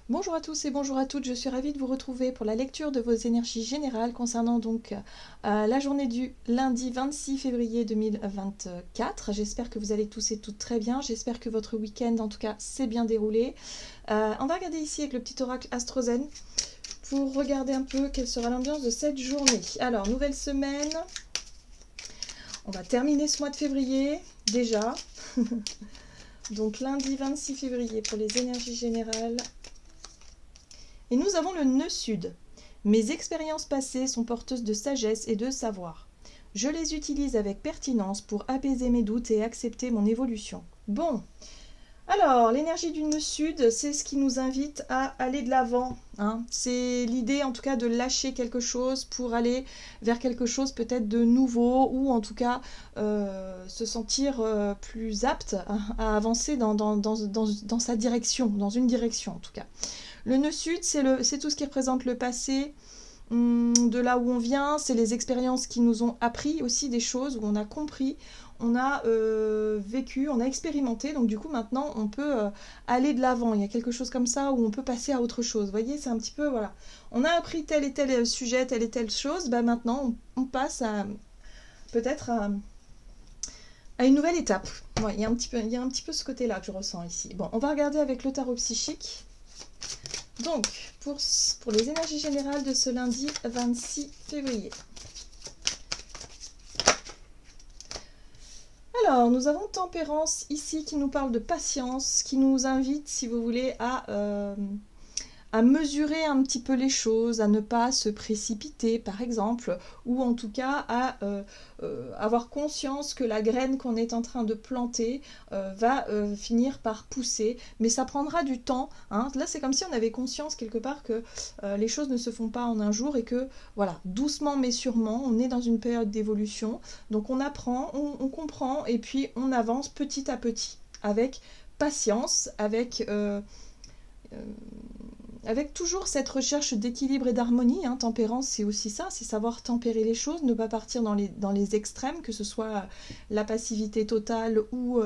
Bonjour à tous et bonjour à toutes, je suis ravie de vous retrouver pour la lecture de vos énergies générales concernant donc la journée du lundi 26 février 2024. J'espère que vous allez tous et toutes très bien, j'espère que votre week-end en tout cas s'est bien déroulé. On va regarder ici avec le petit oracle AstroZen pour regarder un peu quelle sera l'ambiance de cette journée. Alors, nouvelle semaine, on va terminer ce mois de février déjà. Donc lundi 26 février pour les énergies générales. Et nous avons le nœud sud. Mes expériences passées sont porteuses de sagesse et de savoir. Je les utilise avec pertinence pour apaiser mes doutes et accepter mon évolution. Bon, alors l'énergie du nœud sud, c'est ce qui nous invite à aller de l'avant. Hein. C'est l'idée en tout cas de lâcher quelque chose pour aller vers quelque chose peut-être de nouveau ou en tout cas se sentir plus apte à avancer dans sa direction, dans une direction en tout cas. Le nœud sud, c'est tout ce qui représente le passé, de là où on vient, c'est les expériences qui nous ont appris aussi des choses, où on a compris, on a vécu, on a expérimenté, donc du coup maintenant on peut aller de l'avant, il y a quelque chose comme ça où on peut passer à autre chose, vous voyez, c'est un petit peu, voilà, on a appris tel et tel sujet, telle et telle chose, bah maintenant on passe à peut-être à une nouvelle étape. Ouais, il y a un petit peu ce côté-là que je ressens ici. Bon, on va regarder avec le tarot psychique. Donc, pour les énergies générales de ce lundi 26 février. Alors, nous avons Tempérance ici qui nous parle de patience, qui nous invite, si vous voulez, à mesurer un petit peu les choses, à ne pas se précipiter par exemple, ou en tout cas à avoir conscience que la graine qu'on est en train de planter va finir par pousser, mais ça prendra du temps. Hein. Là c'est comme si on avait conscience quelque part que les choses ne se font pas en un jour et que voilà, doucement mais sûrement, on est dans une période d'évolution, donc on apprend, on comprend et puis on avance petit à petit, avec patience, avec toujours cette recherche d'équilibre et d'harmonie. Hein. Tempérance, c'est aussi ça, c'est savoir tempérer les choses, ne pas partir dans les extrêmes, que ce soit la passivité totale ou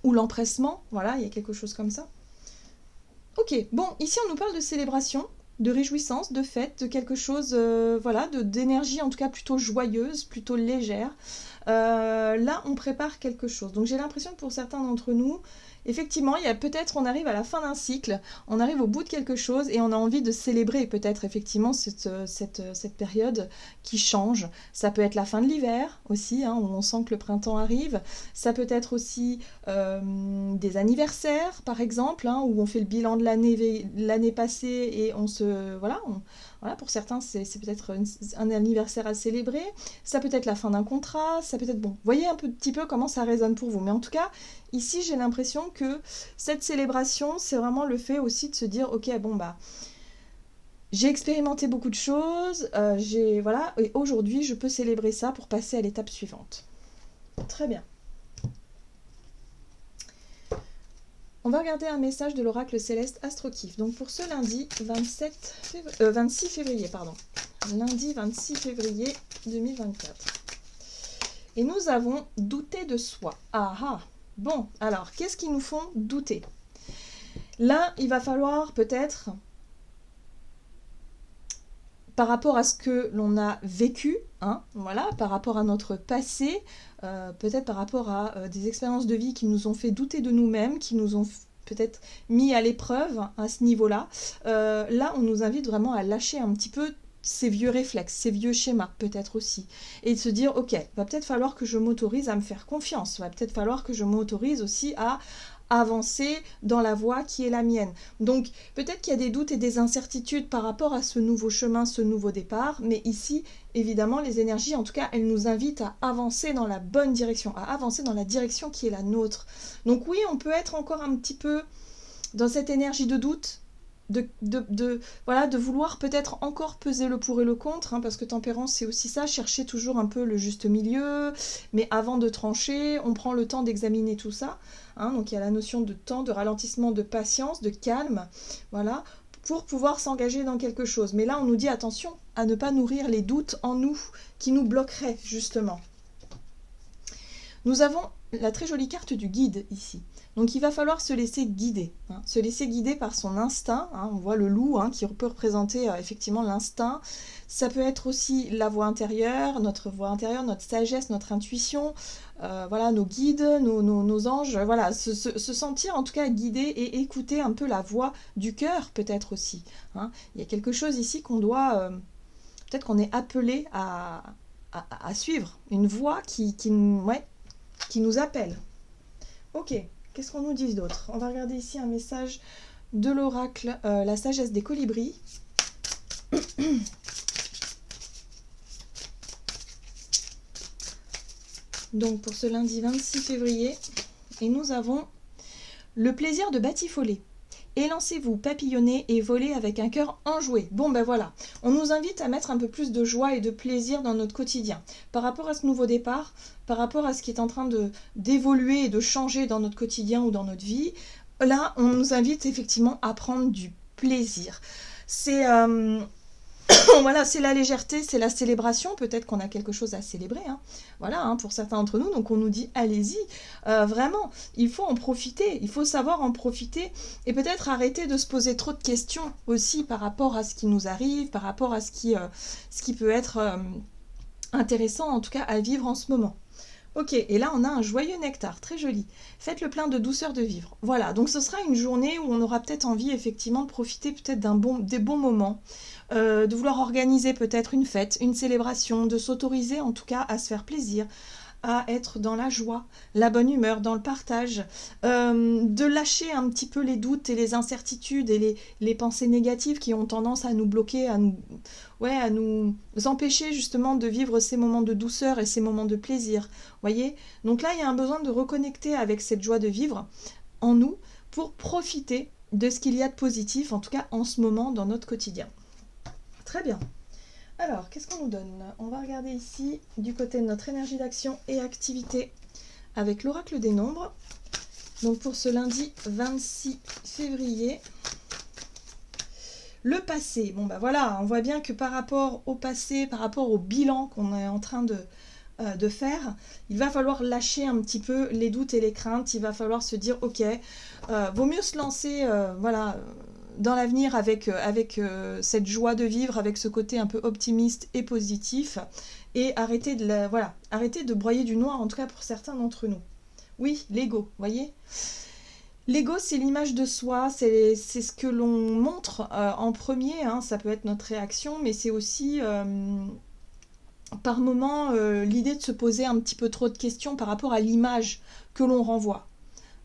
l'empressement. Voilà, il y a quelque chose comme ça. Ok, bon, ici on nous parle de célébration, de réjouissance, de fête, de quelque chose, voilà, d'énergie en tout cas plutôt joyeuse, plutôt légère. Là, on prépare quelque chose. Donc j'ai l'impression que pour certains d'entre nous, effectivement, il y a peut-être, on arrive à la fin d'un cycle, on arrive au bout de quelque chose et on a envie de célébrer peut-être effectivement cette période qui change. Ça peut être la fin de l'hiver aussi, hein, où on sent que le printemps arrive. Ça peut être aussi des anniversaires, par exemple, hein, où on fait le bilan de l'année passée et on se... Voilà, pour certains, c'est peut-être un anniversaire à célébrer. Ça peut être la fin d'un contrat, ça peut être... Bon, voyez un petit peu comment ça résonne pour vous. Mais en tout cas, ici, j'ai l'impression que cette célébration, c'est vraiment le fait aussi de se dire, ok, bon, bah, j'ai expérimenté beaucoup de choses, voilà, et aujourd'hui, je peux célébrer ça pour passer à l'étape suivante. Très bien. On va regarder un message de l'oracle céleste Astrokif. Donc pour ce lundi 26 février, pardon. Lundi 26 février 2024. Et nous avons douté de soi. Ah ah. Bon, alors, qu'est-ce qui nous font douter? Là, il va falloir peut-être, par rapport à ce que l'on a vécu, hein, voilà, par rapport à notre passé, peut-être par rapport à des expériences de vie qui nous ont fait douter de nous-mêmes, qui nous ont peut-être mis à l'épreuve à ce niveau-là. Là, on nous invite vraiment à lâcher un petit peu ces vieux réflexes, ces vieux schémas peut-être aussi, et de se dire, ok, va peut-être falloir que je m'autorise à me faire confiance, va peut-être falloir que je m'autorise aussi à avancer dans la voie qui est la mienne. Donc peut-être qu'il y a des doutes et des incertitudes par rapport à ce nouveau chemin, ce nouveau départ, mais ici, évidemment, les énergies, en tout cas, elles nous invitent à avancer dans la bonne direction, à avancer dans la direction qui est la nôtre. Donc oui, on peut être encore un petit peu dans cette énergie de doute, voilà, de vouloir peut-être encore peser le pour et le contre, hein, parce que tempérance c'est aussi ça, chercher toujours un peu le juste milieu, mais avant de trancher, on prend le temps d'examiner tout ça, hein, donc il y a la notion de temps, de ralentissement, de patience, de calme, voilà, pour pouvoir s'engager dans quelque chose. Mais là on nous dit attention à ne pas nourrir les doutes en nous, qui nous bloqueraient justement. Nous avons la très jolie carte du guide ici. Donc il va falloir se laisser guider, hein, se laisser guider par son instinct, hein. On voit le loup qui peut représenter effectivement l'instinct. Ça peut être aussi la voix intérieure, notre sagesse, notre intuition, voilà, nos guides, nos anges, voilà, se sentir en tout cas guidé et écouter un peu la voix du cœur peut-être aussi, hein. Il y a quelque chose ici qu'on doit, peut-être qu'on est appelé à suivre, une voix qui nous appelle. Ok, qu'est-ce qu'on nous dit d'autre? On va regarder ici un message de l'oracle, la sagesse des colibris. Donc pour ce lundi 26 février, et nous avons le plaisir de batifoler. Élancez-vous, papillonnez et volez avec un cœur enjoué. Bon ben voilà, on nous invite à mettre un peu plus de joie et de plaisir dans notre quotidien. Par rapport à ce nouveau départ, par rapport à ce qui est en train d'évoluer et de changer dans notre quotidien ou dans notre vie, là on nous invite effectivement à prendre du plaisir. C'est voilà, c'est la légèreté, c'est la célébration. Peut-être qu'on a quelque chose à célébrer, hein. Voilà, hein, pour certains d'entre nous. Donc on nous dit, allez-y, vraiment, il faut en profiter, il faut savoir en profiter et peut-être arrêter de se poser trop de questions aussi par rapport à ce qui nous arrive, par rapport à ce qui peut être intéressant en tout cas à vivre en ce moment. Ok, et là on a un joyeux nectar, très joli. Faites le plein de douceur de vivre. Voilà, donc ce sera une journée où on aura peut-être envie effectivement de profiter peut-être des bons moments, de vouloir organiser peut-être une fête, une célébration, de s'autoriser en tout cas à se faire plaisir, à être dans la joie, la bonne humeur, dans le partage, de lâcher un petit peu les doutes et les incertitudes et les pensées négatives qui ont tendance à nous bloquer, à nous empêcher justement de vivre ces moments de douceur et ces moments de plaisir. Voyez ? Donc là, il y a un besoin de reconnecter avec cette joie de vivre en nous pour profiter de ce qu'il y a de positif, en tout cas en ce moment dans notre quotidien. Très bien. Alors, qu'est-ce qu'on nous donne? On va regarder ici du côté de notre énergie d'action et activité avec l'oracle des nombres. Donc pour ce lundi 26 février, le passé. Bon ben voilà, on voit bien que par rapport au passé, par rapport au bilan qu'on est en train de faire, il va falloir lâcher un petit peu les doutes et les craintes. Il va falloir se dire, ok, vaut mieux se lancer, dans l'avenir avec cette joie de vivre, avec ce côté un peu optimiste et positif, et arrêter de broyer du noir, en tout cas pour certains d'entre nous. Oui, l'ego, voyez ? L'ego, c'est l'image de soi, c'est ce que l'on montre en premier, hein, ça peut être notre réaction, mais c'est aussi par moment l'idée de se poser un petit peu trop de questions par rapport à l'image que l'on renvoie.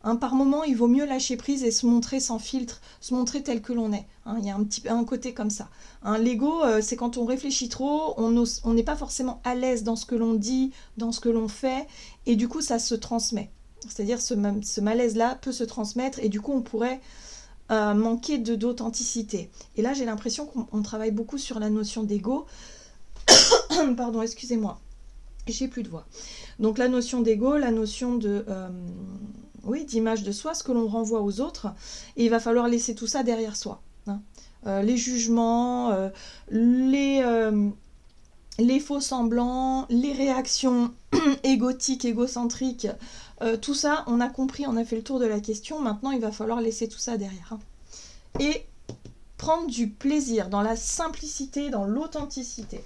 Hein, par moment, il vaut mieux lâcher prise et se montrer sans filtre, se montrer tel que l'on est. Hein, il y a un côté comme ça. Hein, l'ego, c'est quand on réfléchit trop, on n'est pas forcément à l'aise dans ce que l'on dit, dans ce que l'on fait, et du coup, ça se transmet. C'est-à-dire ce malaise-là peut se transmettre, et du coup, on pourrait manquer d'authenticité. Et là, j'ai l'impression qu'on travaille beaucoup sur la notion d'ego. Pardon, excusez-moi. J'ai plus de voix. Donc la notion d'ego, la notion d'image de soi, ce que l'on renvoie aux autres, et il va falloir laisser tout ça derrière soi. Hein. Les jugements, les faux semblants, les réactions égotiques, égocentriques, tout ça, on a compris, on a fait le tour de la question, maintenant il va falloir laisser tout ça derrière. Hein. Et prendre du plaisir dans la simplicité, dans l'authenticité.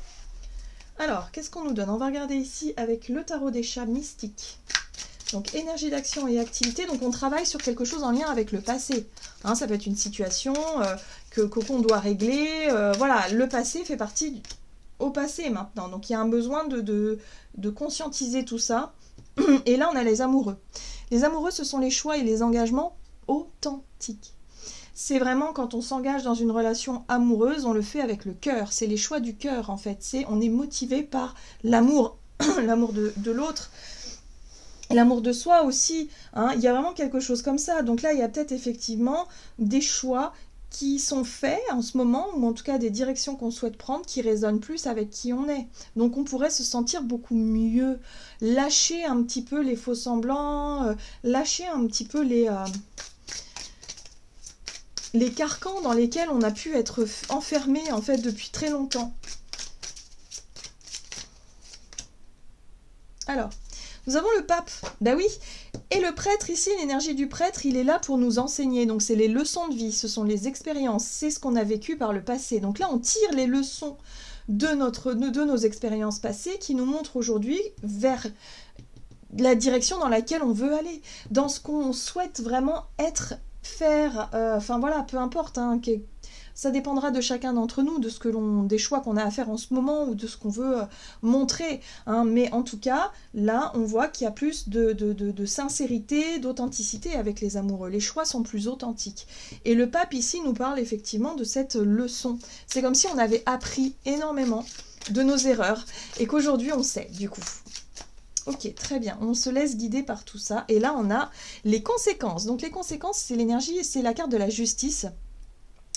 Alors, qu'est-ce qu'on nous donne? On va regarder ici avec le tarot des chats mystiques. Donc, énergie d'action et activité. Donc, on travaille sur quelque chose en lien avec le passé. Hein, ça peut être une situation qu'on doit régler. Voilà, le passé fait partie au passé maintenant. Donc, il y a un besoin de conscientiser tout ça. Et là, on a les amoureux. Les amoureux, ce sont les choix et les engagements authentiques. C'est vraiment quand on s'engage dans une relation amoureuse, on le fait avec le cœur. C'est les choix du cœur en fait. On est motivé par l'amour, l'amour de l'autre, l'amour de soi aussi. Hein. Il y a vraiment quelque chose comme ça. Donc là, il y a peut-être effectivement des choix qui sont faits en ce moment, ou en tout cas des directions qu'on souhaite prendre qui résonnent plus avec qui on est. Donc on pourrait se sentir beaucoup mieux, lâcher un petit peu les faux semblants, lâcher un petit peu les carcans dans lesquels on a pu être enfermé en fait depuis très longtemps. Alors, nous avons le pape. Ben oui, Et le prêtre ici, l'énergie du prêtre, il est là pour nous enseigner. Donc c'est les leçons de vie, ce sont les expériences, c'est ce qu'on a vécu par le passé. Donc là, on tire les leçons de nos expériences passées qui nous montrent aujourd'hui vers la direction dans laquelle on veut aller, dans ce qu'on souhaite vraiment être, faire, enfin voilà, peu importe, hein, ça dépendra de chacun d'entre nous, des choix qu'on a à faire en ce moment ou de ce qu'on veut montrer, hein, mais en tout cas, là, on voit qu'il y a plus de sincérité, d'authenticité avec les amoureux, les choix sont plus authentiques. Et le pape ici nous parle effectivement de cette leçon. C'est comme si on avait appris énormément de nos erreurs et qu'aujourd'hui on sait, du coup. Ok, très bien. On se laisse guider par tout ça. Et là, on a les conséquences. Donc, les conséquences, c'est l'énergie, c'est la carte de la justice.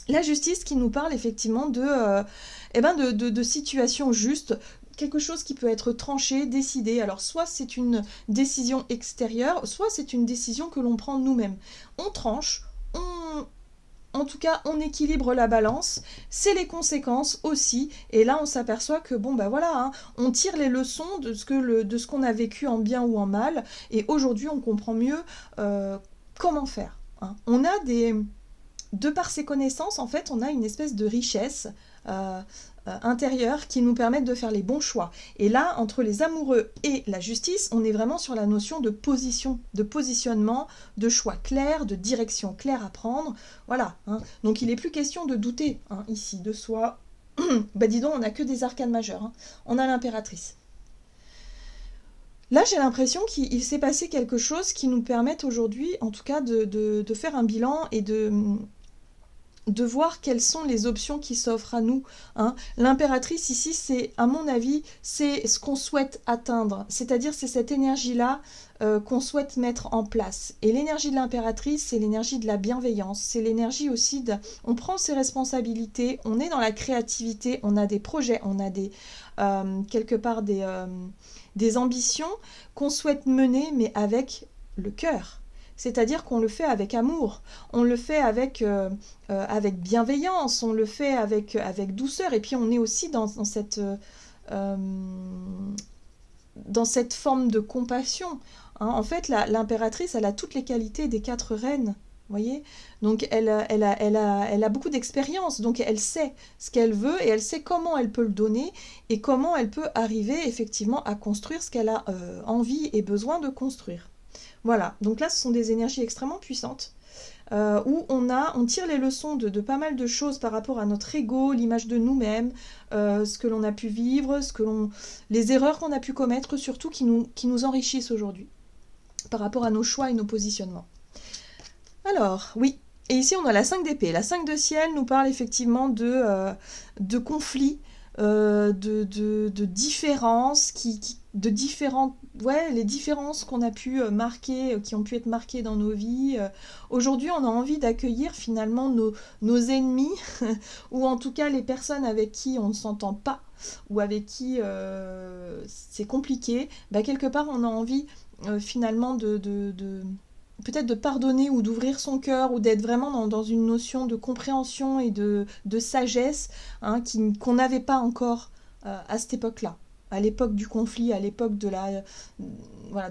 La justice qui nous parle effectivement de situations justes, quelque chose qui peut être tranché, décidé. Alors, soit c'est une décision extérieure, soit c'est une décision que l'on prend nous-mêmes. On tranche, en tout cas, on équilibre la balance, c'est les conséquences aussi, et là on s'aperçoit que bon ben voilà, hein, on tire les leçons de ce qu'on a vécu en bien ou en mal, et aujourd'hui on comprend mieux comment faire. Hein. De par ces connaissances, en fait, on a une espèce de richesse intérieure qui nous permettent de faire les bons choix. Et là, entre les amoureux et la justice, on est vraiment sur la notion de position, de positionnement, de choix clair, de direction claire à prendre. Voilà. Hein. Donc il n'est plus question de douter hein, ici de soi. Bah dis donc, on n'a que des arcanes majeures. Hein. On a l'impératrice. Là, j'ai l'impression qu'il s'est passé quelque chose qui nous permette aujourd'hui, en tout cas, de faire un bilan et de voir quelles sont les options qui s'offrent à nous. Hein. L'impératrice ici, c'est, à mon avis, c'est ce qu'on souhaite atteindre. C'est-à-dire, c'est cette énergie-là qu'on souhaite mettre en place. Et l'énergie de l'impératrice, c'est l'énergie de la bienveillance. C'est l'énergie aussi de... On prend ses responsabilités, on est dans la créativité, on a des projets, on a quelque part des ambitions qu'on souhaite mener, mais avec le cœur. C'est-à-dire qu'on le fait avec amour, on le fait avec bienveillance, on le fait avec douceur, et puis on est aussi dans cette forme de compassion. Hein. En fait, l'impératrice, elle a toutes les qualités des 4 reines, voyez. Donc elle a beaucoup d'expérience, donc elle sait ce qu'elle veut, et elle sait comment elle peut le donner, et comment elle peut arriver effectivement à construire ce qu'elle a envie et besoin de construire. Voilà, donc là ce sont des énergies extrêmement puissantes où on tire les leçons de pas mal de choses par rapport à notre ego, l'image de nous-mêmes, ce que l'on a pu vivre, les erreurs qu'on a pu commettre, surtout qui nous enrichissent aujourd'hui par rapport à nos choix et nos positionnements. Alors, oui, et ici on a la 5 d'épée. La 5 de ciel nous parle effectivement de conflits, de différences, les différences qu'on a pu marquer, qui ont pu être marquées dans nos vies. Aujourd'hui, on a envie d'accueillir finalement nos ennemis, ou en tout cas les personnes avec qui on ne s'entend pas, ou avec qui c'est compliqué. Bah, quelque part, on a envie finalement peut-être de pardonner ou d'ouvrir son cœur, ou d'être vraiment dans une notion de compréhension et de sagesse hein, qu'on n'avait pas encore à cette époque-là, à l'époque du conflit, à l'époque de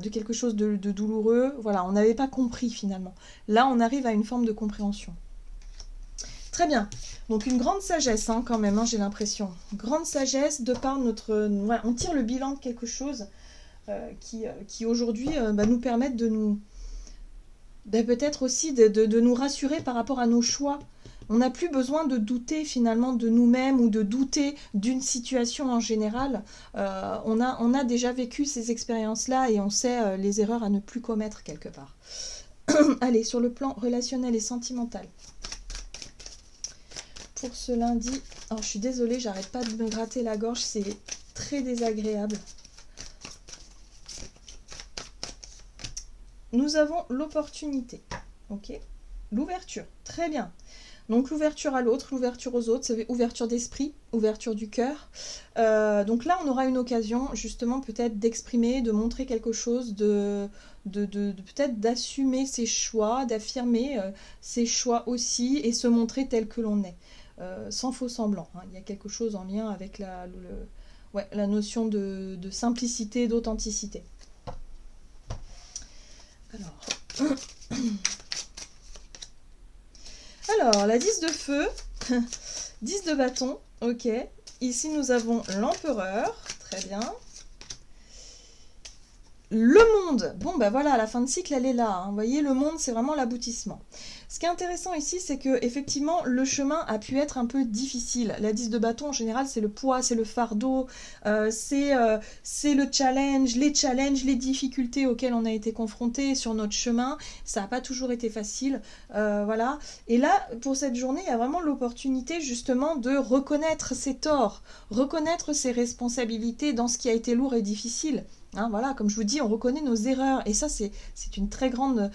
quelque chose de douloureux. Voilà, on n'avait pas compris finalement. Là, on arrive à une forme de compréhension. Très bien. Donc une grande sagesse hein, quand même, hein, j'ai l'impression. Grande sagesse de par on tire le bilan de quelque chose qui aujourd'hui nous permettent de nous... peut-être aussi de nous rassurer par rapport à nos choix. On n'a plus besoin de douter finalement de nous-mêmes ou de douter d'une situation en général. On a déjà vécu ces expériences-là et on sait les erreurs à ne plus commettre quelque part. Allez, sur le plan relationnel et sentimental. Pour ce lundi, alors je suis désolée, j'arrête pas de me gratter la gorge, c'est très désagréable. Nous avons l'opportunité, ok, l'ouverture, très bien. Donc l'ouverture à l'autre, l'ouverture aux autres, c'est ouverture d'esprit, ouverture du cœur. Donc là, on aura une occasion justement peut-être d'exprimer, de montrer quelque chose, peut-être d'assumer ses choix, d'affirmer ses choix aussi et se montrer tel que l'on est, sans faux semblant. Hein. Il y a quelque chose en lien avec la notion de simplicité, d'authenticité. Alors, alors la 10 de feu, 10 de bâton, ok. Ici, nous avons l'empereur, très bien. Le monde, bon ben voilà, la fin de cycle elle est là, hein. Vous voyez, le monde c'est vraiment l'aboutissement. Ce qui est intéressant ici, c'est que effectivement le chemin a pu être un peu difficile. La 10 de bâton en général c'est le poids, c'est le fardeau, c'est le challenge, les difficultés auxquelles on a été confronté sur notre chemin. Ça n'a pas toujours été facile, voilà. Et là, pour cette journée, il y a vraiment l'opportunité justement de reconnaître ses torts, reconnaître ses responsabilités dans ce qui a été lourd et difficile. Hein, voilà, comme je vous dis, on reconnaît nos erreurs et ça c'est une très grande,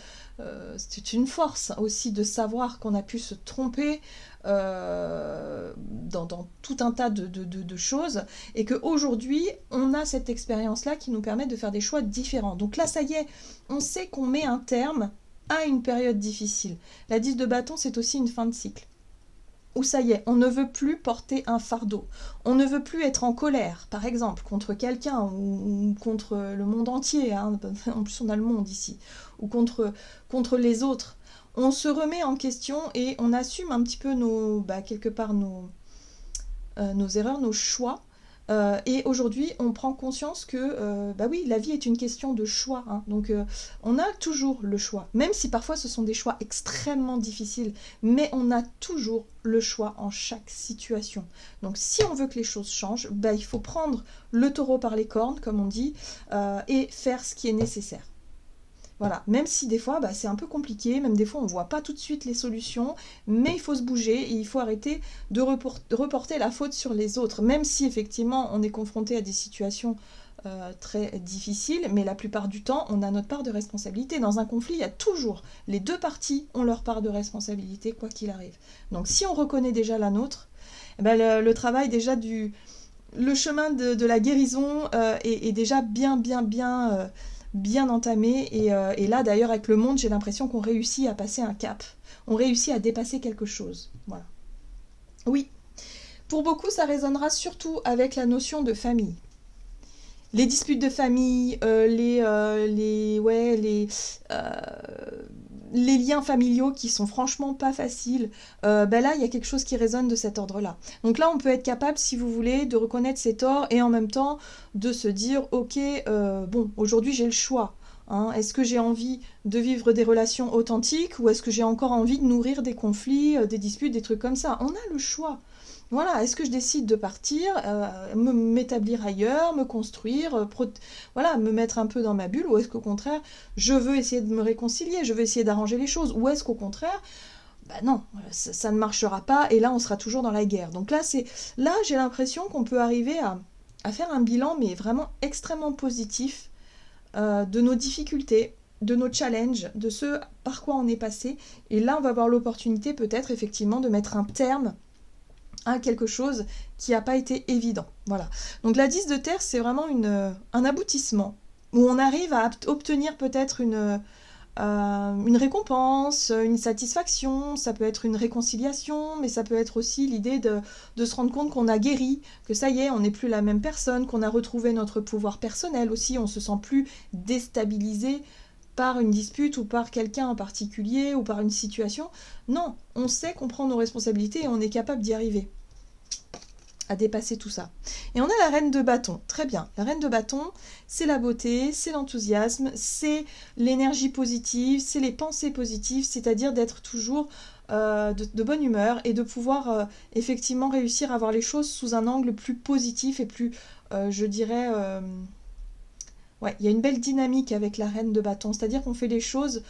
c'est une force aussi de savoir qu'on a pu se tromper dans tout un tas de choses et qu'aujourd'hui on a cette expérience-là qui nous permet de faire des choix différents. Donc là ça y est, on sait qu'on met un terme à une période difficile. La 10 de bâton c'est aussi une fin de cycle. Où ça y est, on ne veut plus porter un fardeau. On ne veut plus être en colère, par exemple, contre quelqu'un ou contre le monde entier. Hein. En plus, on a le monde ici. Ou contre les autres. On se remet en question et on assume un petit peu quelque part nos erreurs, nos choix. Et aujourd'hui, on prend conscience que, oui, la vie est une question de choix. Hein. Donc, on a toujours le choix. Même si parfois ce sont des choix extrêmement difficiles, mais on a toujours le choix en chaque situation. Donc, si on veut que les choses changent, il faut prendre le taureau par les cornes, comme on dit, et faire ce qui est nécessaire. Voilà, même si des fois c'est un peu compliqué, même des fois on ne voit pas tout de suite les solutions, mais il faut se bouger et il faut arrêter de reporter la faute sur les autres, même si effectivement on est confronté à des situations très difficiles, mais la plupart du temps on a notre part de responsabilité. Dans un conflit, il y a toujours, les deux parties ont leur part de responsabilité, quoi qu'il arrive. Donc si on reconnaît déjà la nôtre, le travail déjà le chemin de la guérison est déjà bien entamé et là d'ailleurs avec le monde j'ai l'impression qu'on réussit à passer un cap, on réussit à dépasser quelque chose, voilà. Oui, pour beaucoup ça résonnera surtout avec la notion de famille, les disputes de famille, les liens familiaux qui sont franchement pas faciles, là il y a quelque chose qui résonne de cet ordre-là. Donc là on peut être capable, si vous voulez, de reconnaître ses torts et en même temps de se dire ok, aujourd'hui j'ai le choix. Hein. Est-ce que j'ai envie de vivre des relations authentiques ou est-ce que j'ai encore envie de nourrir des conflits, des disputes, des trucs comme ça? On a le choix. Voilà, est-ce que je décide de partir, m'établir ailleurs, me construire, me mettre un peu dans ma bulle, ou est-ce qu'au contraire, je veux essayer de me réconcilier, je veux essayer d'arranger les choses, ou est-ce qu'au contraire, non, ça ne marchera pas, et là, on sera toujours dans la guerre. Donc là, j'ai l'impression qu'on peut arriver à faire un bilan, mais vraiment extrêmement positif, de nos difficultés, de nos challenges, de ce par quoi on est passé, et là, on va avoir l'opportunité peut-être, effectivement, de mettre un terme à quelque chose qui n'a pas été évident. Voilà. Donc la 10 de terre, c'est vraiment un aboutissement, où on arrive à obtenir peut-être une récompense, une satisfaction, ça peut être une réconciliation, mais ça peut être aussi l'idée de se rendre compte qu'on a guéri, que ça y est, on n'est plus la même personne, qu'on a retrouvé notre pouvoir personnel aussi, on se sent plus déstabilisé par une dispute ou par quelqu'un en particulier ou par une situation. Non, on sait qu'on prend nos responsabilités et on est capable d'y arriver, à dépasser tout ça. Et on a la reine de bâton, très bien. La reine de bâton, c'est la beauté, c'est l'enthousiasme, c'est l'énergie positive, c'est les pensées positives, c'est-à-dire d'être toujours de bonne humeur et de pouvoir effectivement réussir à voir les choses sous un angle plus positif et plus, je dirais... il y a une belle dynamique avec la reine de bâton, c'est-à-dire qu'on fait les choses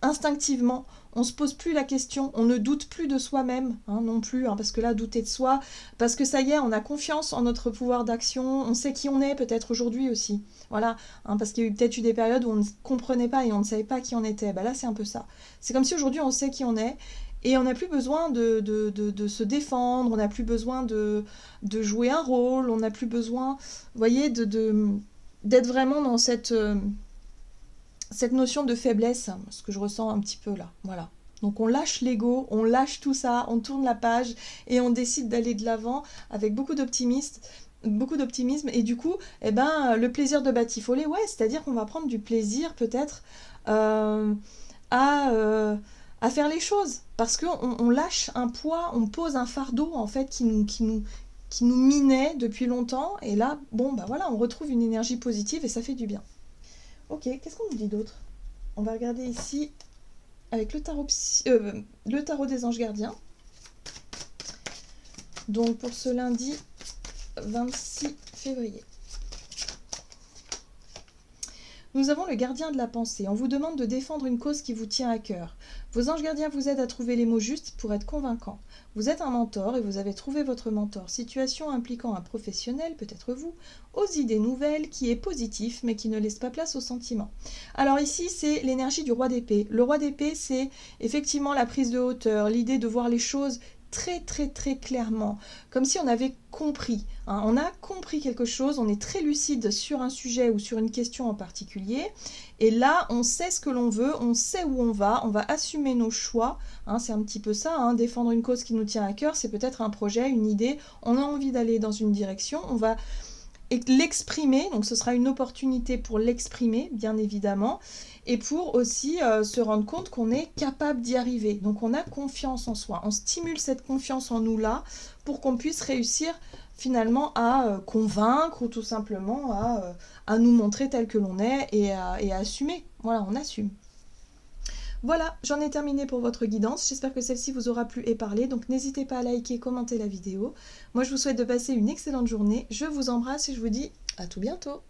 instinctivement, on ne se pose plus la question, on ne doute plus de soi-même, non plus, parce que là, douter de soi, parce que ça y est, on a confiance en notre pouvoir d'action, on sait qui on est peut-être aujourd'hui aussi, voilà, parce qu'il y a peut-être eu des périodes où on ne comprenait pas et on ne savait pas qui on était, là c'est un peu ça, c'est comme si aujourd'hui on sait qui on est, et on n'a plus besoin de se défendre, on n'a plus besoin de jouer un rôle, on n'a plus besoin, vous voyez, d'être vraiment dans cette notion de faiblesse, ce que je ressens un petit peu là, voilà. Donc on lâche l'ego, on lâche tout ça, on tourne la page et on décide d'aller de l'avant avec beaucoup d'optimisme beaucoup d'optimisme et du coup, eh ben, le plaisir de batifoler, ouais, c'est-à-dire qu'on va prendre du plaisir peut-être euh, à, euh, à faire les choses parce qu'on lâche un poids, on pose un fardeau en fait qui nous minait depuis longtemps et là, bon, bah voilà, on retrouve une énergie positive et ça fait du bien. Ok, qu'est-ce qu'on nous dit d'autre? On va regarder ici avec le tarot des anges gardiens. Donc pour ce lundi 26 février. Nous avons le gardien de la pensée. On vous demande de défendre une cause qui vous tient à cœur. Vos anges gardiens vous aident à trouver les mots justes pour être convaincants. Vous êtes un mentor et vous avez trouvé votre mentor. Situation impliquant un professionnel, peut-être vous, aux idées nouvelles, qui est positif mais qui ne laisse pas place aux sentiments. Alors ici, c'est l'énergie du roi d'épée. Le roi d'épée, c'est effectivement la prise de hauteur, l'idée de voir les choses très très très clairement, comme si on avait compris. Hein. On a compris quelque chose, on est très lucide sur un sujet ou sur une question en particulier, et là on sait ce que l'on veut, on sait où on va assumer nos choix. Hein, c'est un petit peu ça, hein. Défendre une cause qui nous tient à cœur, c'est peut-être un projet, une idée, on a envie d'aller dans une direction, on va l'exprimer, donc ce sera une opportunité pour l'exprimer, bien évidemment, et pour aussi se rendre compte qu'on est capable d'y arriver. Donc on a confiance en soi, on stimule cette confiance en nous là pour qu'on puisse réussir finalement à convaincre ou tout simplement à nous montrer tel que l'on est et à assumer. Voilà, on assume. Voilà, j'en ai terminé pour votre guidance. J'espère que celle-ci vous aura plu et parlé. Donc n'hésitez pas à liker, commenter la vidéo. Moi, je vous souhaite de passer une excellente journée. Je vous embrasse et je vous dis à tout bientôt.